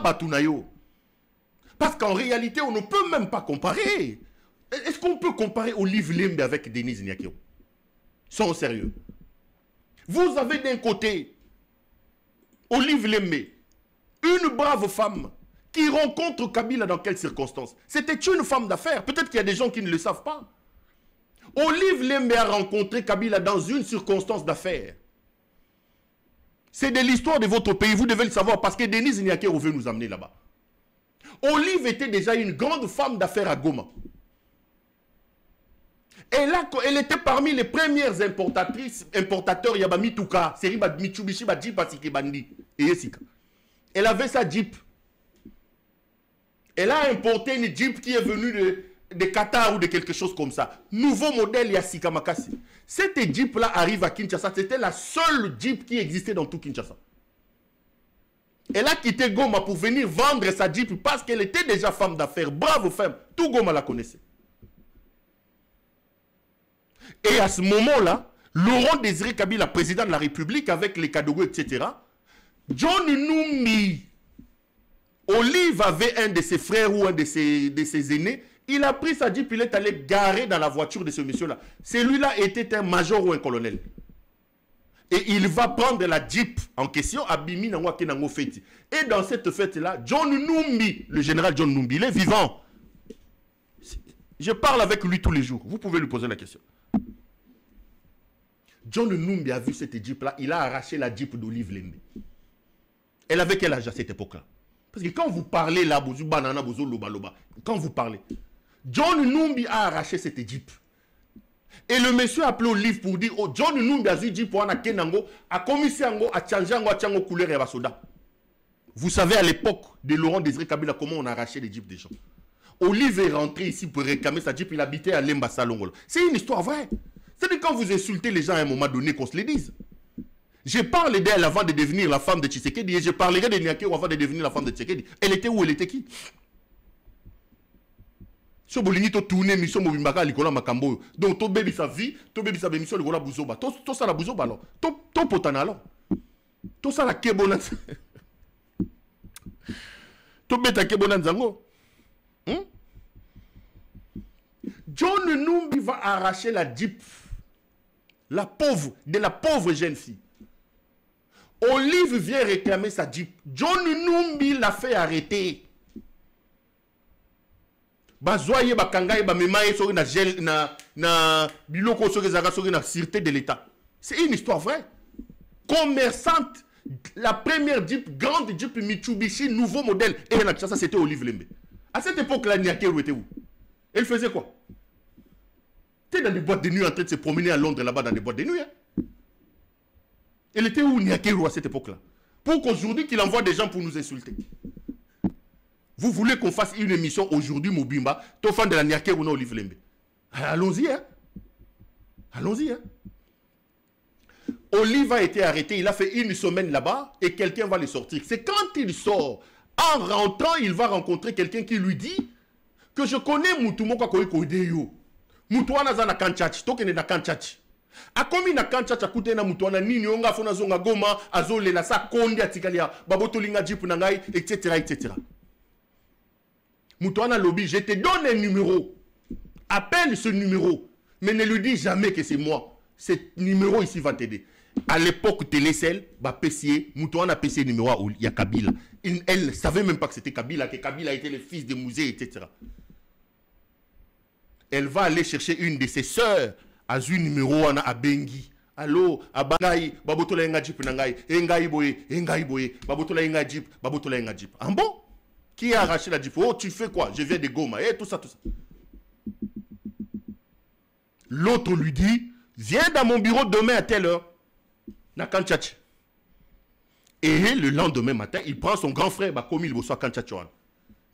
Batunayo. Parce qu'en réalité, on ne peut même pas comparer. Est-ce qu'on peut comparer Olive Lembe avec Denise Nyakio? Soyons sérieux. Vous avez d'un côté Olive Lembe, une brave femme qui rencontre Kabila dans quelles circonstances? C'était une femme d'affaires. Peut-être qu'il y a des gens qui ne le savent pas. Olive Lembe a rencontré Kabila dans une circonstance d'affaires. C'est de l'histoire de votre pays, vous devez le savoir, parce que Denise Nyakio veut nous amener là-bas. Olive était déjà une grande femme d'affaires à Goma. Elle était parmi les premières importateurs Yabami Touka, Seriba Mitsubishi Jeep Asike Bandi et Yesika. Elle avait sa Jeep. Elle a importé une Jeep qui est venue de Qatar ou de quelque chose comme ça. Nouveau modèle Yasika Makasi. Cette Jeep-là arrive à Kinshasa. C'était la seule Jeep qui existait dans tout Kinshasa. Elle a quitté Goma pour venir vendre sa Jeep parce qu'elle était déjà femme d'affaires. Bravo femme. Tout Goma la connaissait. Et à ce moment-là, Laurent Désiré Kabila, président de la République, avec les Kadogo, etc., John Numbi, Olive avait un de ses frères ou un de ses aînés, il a pris sa Jeep, il est allé garer dans la voiture de ce monsieur-là. Celui-là était un major ou un colonel. Et il va prendre la Jeep en question, Abimi Nangwa Kenango Feti. Et dans cette fête-là, John Numbi, le général John Numbi, il est vivant. Je parle avec lui tous les jours. Vous pouvez lui poser la question. John Numbi a vu cette Jeep-là. Il a arraché la Jeep d'Olive Lembe. Elle avait quel âge à cette époque-là? Parce que quand vous parlez là, quand vous parlez, John Numbi a arraché cette Jeep. Et le monsieur a appelé Olive pour dire, oh, John Numbi a vu Jeep pour Kenango, a commissaire a changé en couleur et basoda. Vous savez à l'époque de Laurent Désiré Kabila comment on a arraché les Jeeps des gens. Olive est rentré ici pour réclamer sa Jeep, il habitait à Lemba Salongolo. C'est une histoire vraie. C'est quand vous insultez les gens à un moment donné qu'on se les dise. Je parle d'elle avant de devenir la femme de Tshisekedi et je parlerai de Nyakio avant de devenir la femme de Tshisekedi. Elle était où? Elle était qui? So bolingi to tourner mission mobimbaka likola makambo. Donc to baby sa vie, to baby sa mission likola buzoba. To ça la buzoba alors. To potana alors. To ça la kebona. To beta kebona nzango. John Numbi va arracher la Jeep. La pauvre jeune fille. Olive vient réclamer sa Jeep. John Numbi l'a fait arrêter. Bazoye bakangaye bamemaye sori na gel na biloko sori zaka sori na sûreté de l'État. C'est une histoire vraie. Commerçante, la première Jeep, grande Jeep Mitsubishi, nouveau modèle. Et ça c'était Olive Lembe. À cette époque-là, Nyakero était où? Elle faisait quoi? Tu es dans des boîtes de nuit en train de se promener à Londres là-bas dans des boîtes de nuit. Hein? Elle était où Nyakero à cette époque-là? Pour qu'aujourd'hui qu'il envoie des gens pour nous insulter. Vous voulez qu'on fasse une émission aujourd'hui, Mobimba, ton fan de la Nyakero ou non Olive Lembe? Allons-y, hein? Allons-y, hein? Olive a été arrêté, il a fait une semaine là-bas et quelqu'un va le sortir. C'est quand il sort, en rentrant, il va rencontrer quelqu'un qui lui dit que je connais Moutumoka Koikoideyo. Mutuana za na kanchachi, tokene na kanchachi. Akomi na kanchachi akute na mutuana nini onga fona zonga Goma azole la sa kondi atikalia baboto linga Jeep na ngai etc etc. Mutuana lobby, je te donne un numéro. Appelle ce numéro, mais ne lui dis jamais que c'est moi. Ce numéro ici va t'aider. À l'époque Télécel, bah PC, Mutuana PC numéro il y a Kabila. Elle ne savait même pas que c'était Kabila, que Kabila était le fils de Mouzé etc. Elle va aller chercher une de ses sœurs à un numéro à Bengi. Allô, à Bangaï, Babotola Enga Jeep Nangaï, Engaï Boye, Babotola Enga Jeep, Babotola Enga Jeep. Ah bon? Qui a arraché la Jeep? Oh, tu fais quoi? Je viens de Goma. Et tout ça, tout ça. L'autre lui dit, viens dans mon bureau demain à telle heure. Nakanchachi. Et le lendemain matin, il prend son grand frère, comme il reçoit Kanchachuan.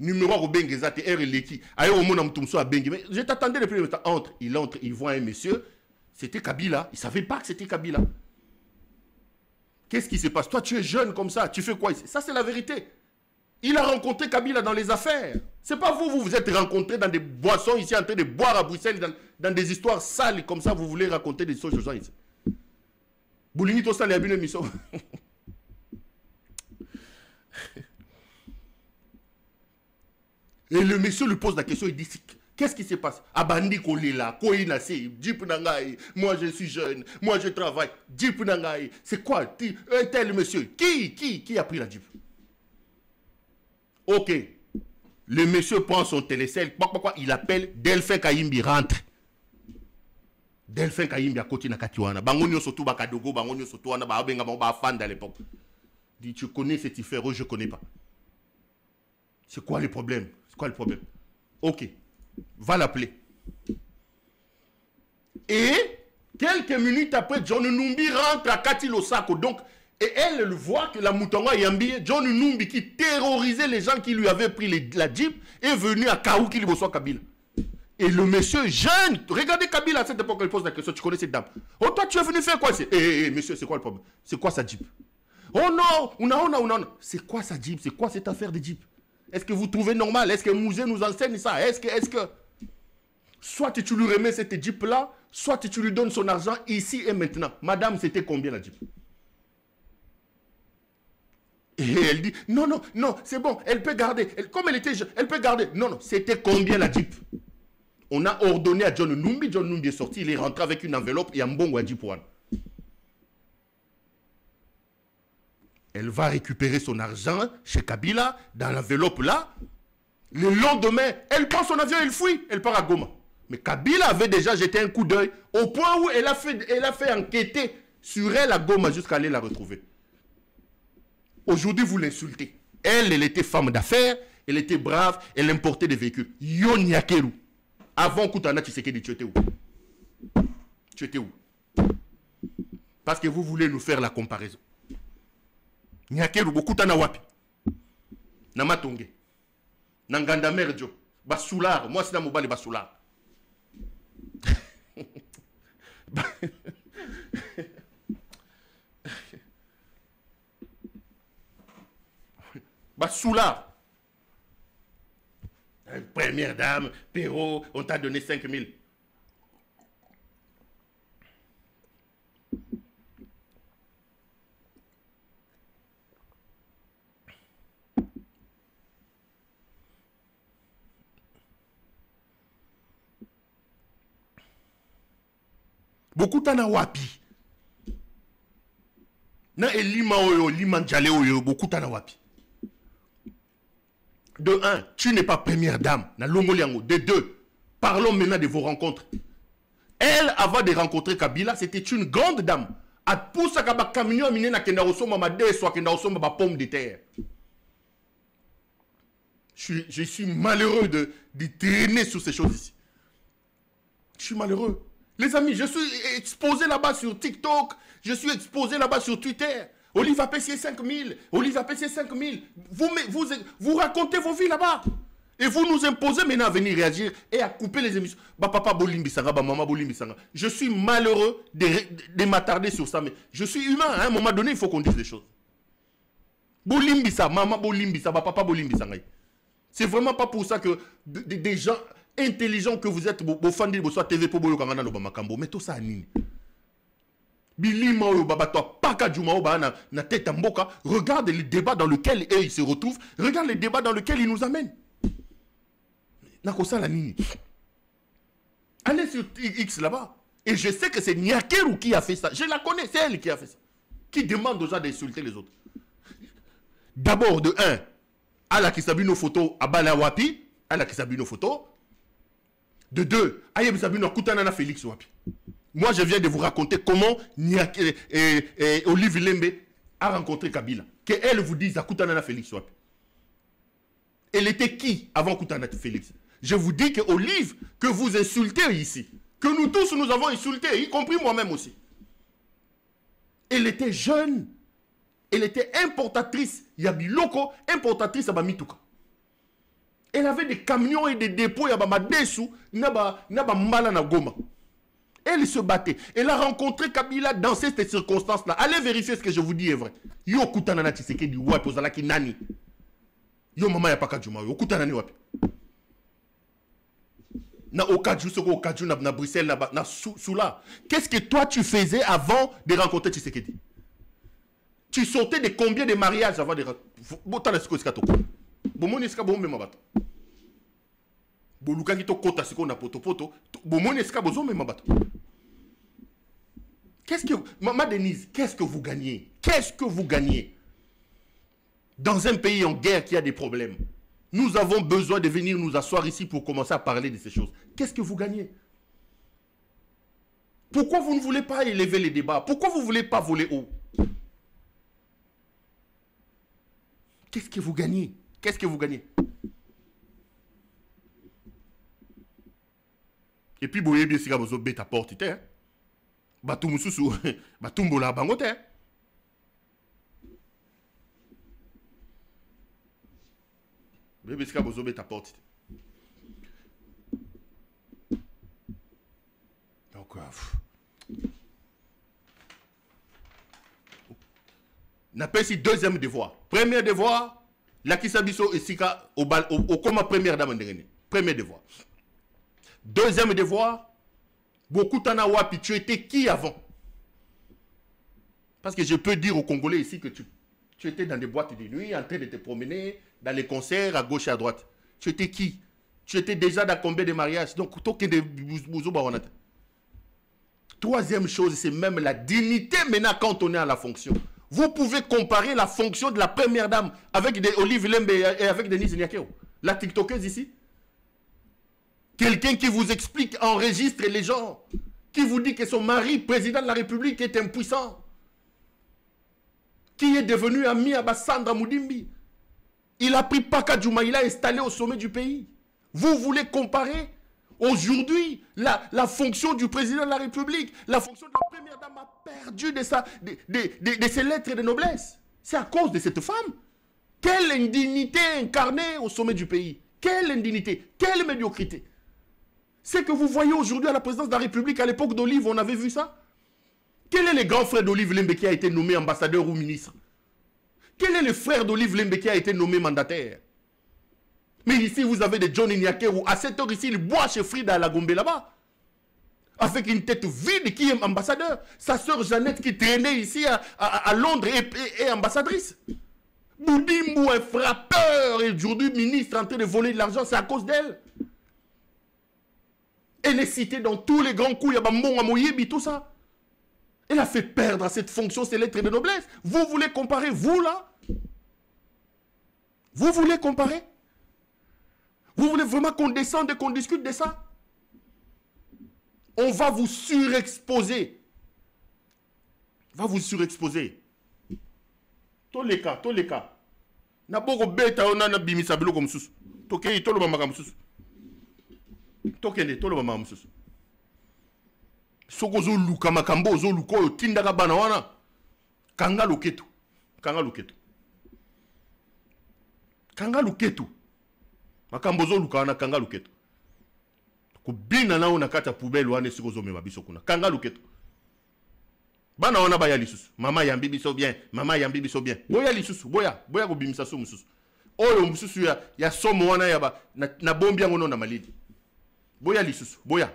Numéro au Bengezate, RLT. Je t'attendais depuis le temps. Il entre, il voit un monsieur. C'était Kabila. Il ne savait pas que c'était Kabila. Qu'est-ce qui se passe? Toi, tu es jeune comme ça. Tu fais quoi ici? Ça, c'est la vérité. Il a rencontré Kabila dans les affaires. C'est pas vous vous êtes rencontrés dans des boissons ici en train de boire à Bruxelles, dans des histoires sales comme ça, vous voulez raconter des choses aux gens ici. Boulinito Sale a bien une émission. Et le monsieur lui pose la question, il dit, qu'est-ce qui se passe? Abandi Kolila, Koinasi, Jeep Nangaï, moi je suis jeune, moi je travaille, Jeep Nangaï, c'est quoi? Un tel monsieur, qui a pris la Jeep? Ok, le monsieur prend son télécell, il appelle Delphin Kayimbi, rentre. Delphin Kayimbi à côté de Katiwana, Bangonio Sotou Bakadogo, Bangonio Sotuana, Babenga, fan à l'époque. Dit, tu connais cet affaire, je ne connais pas. C'est quoi le problème? C'est quoi le problème? Ok, va l'appeler. Et quelques minutes après, John Numbi rentre à Kati Losako. Donc, et elle voit que la Moutonga Yambi, John Numbi qui terrorisait les gens qui lui avaient pris la Jeep, est venu à Kaou qui lui reçoit Kabila. Et le monsieur jeune, regardez Kabila à cette époque, il pose la question, tu connais cette dame? Oh, toi, tu es venu faire quoi? Monsieur, c'est quoi le problème? C'est quoi sa Jeep? Oh non, c'est quoi sa Jeep? C'est quoi cette affaire de Jeep? Est-ce que vous trouvez normal? Est-ce que Mouzé nous enseigne ça? Est-ce que... Soit tu lui remets cette Jeep-là, soit tu lui donnes son argent ici et maintenant. Madame, c'était combien la Jeep? Et elle dit, non, c'est bon, elle peut garder. Comme elle était jeune, elle peut garder. Non, c'était combien la Jeep? On a ordonné à John Numbi est sorti, il est rentré avec une enveloppe et un bon à Jeep One. Elle va récupérer son argent chez Kabila, dans l'enveloppe là. Le lendemain, elle prend son avion, elle fuit, elle part à Goma. Mais Kabila avait déjà jeté un coup d'œil au point où elle a fait enquêter sur elle à Goma jusqu'à aller la retrouver. Aujourd'hui, vous l'insultez. Elle était femme d'affaires, elle était brave, elle importait des véhicules. Yon Yakeru. Avant Koutana Tshisekedi, tu étais où? Tu étais où? Parce que vous voulez nous faire la comparaison. Nyakeru Bokutana wapi? Namatonge. Nanganda merjo. Basoular. Moi, c'est dans Mobali Basoular. Basoular. Première dame, Perrault, on t'a donné 5 000. Beaucoup t'en wapi. Na elima oyo, lima njale oyo, beaucoup t'en wapi. De un, tu n'es pas première dame. Na Longoliango. De deux, parlons maintenant de vos rencontres. Elle, avant de rencontrer Kabila, c'était une grande dame. A poussa kaba camion amine na kenda osoma ma de soit kenda osoma ba pomme de terre. Je suis malheureux de traîner sur ces choses ici. Je suis malheureux. Les amis, je suis exposé là-bas sur TikTok, je suis exposé là-bas sur Twitter. Olive a payé 5 000, Olive a payé 5 000. Vous racontez vos vies là-bas. Et vous nous imposez maintenant à venir réagir et à couper les émissions. Bah papa Bolimbi Sanga, bah maman Bolimbi Sanga. Je suis malheureux de m'attarder sur ça, mais je suis humain. À un moment donné, il faut qu'on dise des choses. Bolimbi Sanga, maman Bolimbi Sanga, bah papa Bolimbi Sanga. C'est vraiment pas pour ça que des gens intelligents que vous êtes, vos fans de votre TV pour boyo kangana no bamakambo, mais tout ça nini. Bilima oyo baba toi paka djuma oba na tête mboka, regarde les débats dans lesquels ils se retrouvent, regarde les débats dans lesquels ils nous amènent. Nakosa la nini. Allez sur X là-bas. Et je sais que c'est Nyakeru qui a fait ça. Je la connais, c'est elle qui a fait ça. Qui demande aux gens d'insulter les autres. D'abord, de un, ala qui s'habille nos photos à Bala Wapi, ala qui s'habille nos photos. De deux, Ayeb Sabino Koutanana Félix Wapi. Moi, je viens de vous raconter comment Olive Lembe a rencontré Kabila. Qu'elle vous dise à Koutanana Félix Wapi. Elle était qui avant Koutanana Félix? Je vous dis que Olive, que vous insultez ici, que nous tous nous avons insulté, y compris moi-même aussi. Elle était jeune. Elle était importatrice. Yabiloko, importatrice à Bamituka. Elle avait des camions et des dépôts à Bamadesu, Naba Mbala na Goma. Elle se battait. Elle a rencontré Kabila dans cette circonstance-là. Allez vérifier ce que je vous dis est vrai. Yo Koutanana Tshisekedi wapi ozalaki nani. Yo mama ya paka juma. Yo Koutanani wapi. Na Okadjou, ce Okadjou na Bruxelles, na Soula. Qu'est-ce que toi tu faisais avant de rencontrer Tshisekedi? Tu sortais de combien de mariages avant de rencontrer? Boluka qui to kota siko na poto poto. Bomone eska bozo me mabato. Qu'est-ce que... Maman Denise, qu'est-ce que vous gagnez? Qu'est-ce que vous gagnez? Dans un pays en guerre qui a des problèmes, nous avons besoin de venir nous asseoir ici pour commencer à parler de ces choses. Qu'est-ce que vous gagnez? Pourquoi vous ne voulez pas élever les débats? Pourquoi vous ne voulez pas voler haut? Qu'est-ce que vous gagnez? Qu'est-ce que vous gagnez? Et puis, vous voyez bien si vous avez bête à porte, Batumoussou, Batumbola Bangote. Bébé ska bozo bête à porte. Donc, n'a pas ici deuxième devoir. Premier devoir, la kisabiso et sika au coma première dame ndengene. Premier devoir. Deuxième devoir, beaucoup t'en wapi, tu étais qui avant? Parce que je peux dire aux Congolais ici que tu étais dans des boîtes de nuit, en train de te promener, dans les concerts, à gauche et à droite. Tu étais qui? Tu étais déjà dans combien de mariages? Donc, troisième chose, c'est même la dignité maintenant quand on est à la fonction. Vous pouvez comparer la fonction de la première dame avec des Olive Lembe et avec Denise Nyakeo. La TikTokeuse ici. Quelqu'un qui vous explique, enregistre les gens, qui vous dit que son mari, président de la République, est impuissant, qui est devenu ami à Sandra Moudimbi. Il a pris Paka Djouma, il a installé au sommet du pays. Vous voulez comparer aujourd'hui la fonction du président de la République, la fonction de la première dame a perdu de ses lettres de noblesse. C'est à cause de cette femme. Quelle indignité incarnée au sommet du pays. Quelle indignité, quelle médiocrité. C'est que vous voyez aujourd'hui à la présidence de la République, à l'époque d'Olive, on avait vu ça. Quel est le grand frère d'Olive Lembe qui a été nommé ambassadeur ou ministre? Quel est le frère d'Olive Lembe qui a été nommé mandataire? Mais ici, vous avez des Johnny Nyakeru. À cette heure ici, il boit chez Frida à la Gombe là-bas. Avec une tête vide qui est ambassadeur. Sa sœur Jeannette qui traînait ici à Londres est ambassadrice. Boudimou est frappeur et aujourd'hui ministre en train de voler de l'argent, c'est à cause d'elle. Elle est citée dans tous les grands coups, il y a Bambon Amoyebi, tout ça. Elle a fait perdre à cette fonction ses lettres de noblesse. Vous voulez comparer, vous là? Vous voulez comparer? Vous voulez vraiment qu'on descende et qu'on discute de ça? On va vous surexposer. On va vous surexposer. Tous les cas. Na boko beta on a bimisa bilo comme sous. Tokei tolo mama comme sous. Tokende tolo mama comme sous. Sokozo luka makambo zo luko tindaka bana wana. Kanga luketu. Makambo zo luka wana kanga luketu. Kubina na ona kata poubelle wana sikozo mema biso kuna. Kanga luketu. Bana wana baya lisusu. Mama yambi biso bien. Boya lisusu. Boya ko bimisa so mususu. Oyo mususu ya somo wana ya ba na bombi yango na malidi. Boya lisusu. Boya.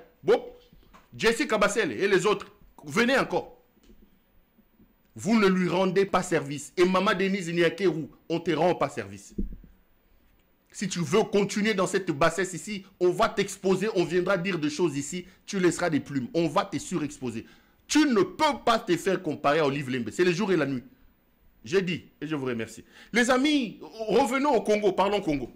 Jessica Bassel et les autres, venez encore. Vous ne lui rendez pas service. Et Maman Denise Nyakeru, on ne te rend pas service. Si tu veux continuer dans cette bassesse ici, on va t'exposer, on viendra dire des choses ici, tu laisseras des plumes. On va te surexposer. Tu ne peux pas te faire comparer à Olive Lembe. C'est le jour et la nuit. J'ai dit, et je vous remercie. Les amis, revenons au Congo, parlons Congo.